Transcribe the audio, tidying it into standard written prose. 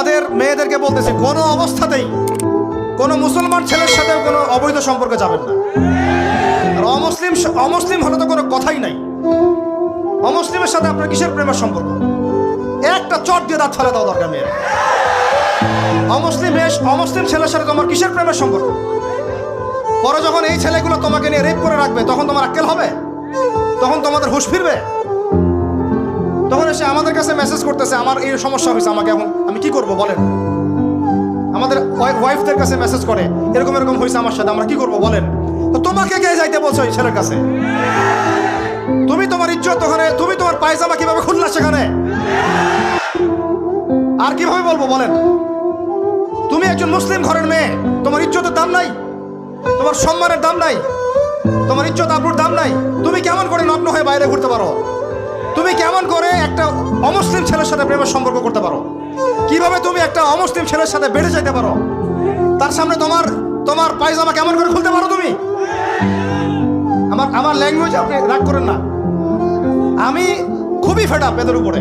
আমাদের মেয়েদেরকে বলতেছি, কোনো অবস্থাতেই কোনো মুসলমান ছেলের সাথে কোনো অবৈধ সম্পর্কে যাবেন না। আর অমুসলিম হলে তো কোনো কথাই নাই। অমুসলিমের সাথে আপনার কিসের প্রেমের সম্পর্ক? একটা চট দিয়ে দাঁত ফেলে দাও দরকার মেয়ের। অমুসলিম ছেলের সাথে তোমার কিসের প্রেমের সম্পর্ক? পরে যখন এই ছেলেগুলো তোমাকে নিয়ে রেপ করে রাখবে, তখন তোমার আক্কেল হবে? তখন তোমাদের হুঁশ ফিরবে? তখন এসে আমাদের কাছে মেসেজ করতেছে, আমার এই সমস্যা হয়েছে, আমাকে এখন আমি কি করব বলেন। আমাদের ওয়াইফদের কাছে মেসেজ করে, এরকম এরকম হয়েছে আমার সাথে, আমরা কি করব বলেন। তো তোমাকে কে যাইতে বলছো এই ছেলের কাছে? তুমি তোমার ইজ্জত ওখানে, তুমি তোমার পায়জামা কিভাবে খুললা সেখানে? আর কিভাবে বলবো বলেন? তুমি একজন মুসলিম ঘরের মেয়ে, তোমার ইজ্জতের দাম নাই, তোমার সম্মানের দাম নাই, তোমার ইজ্জত আবরুর দাম নাই। তুমি কেমন করে নগ্ন হয়ে বাইরে ঘুরতে পারো? তুমি কেমন করে একটা অমুসলিম ছেলের সাথে প্রেমের সম্পর্ক করতে পারো? কিভাবে তুমি একটা অমুসলিম ছেলের সাথে বেড়ে যেতে পারো? তার সামনে তোমার পায়জামা কেমন করে খুলতে পারো তুমি? আমার ল্যাঙ্গুয়েজ আপনি রাগ করেন না, আমি খুবই ফেড আপ এদের উপরে।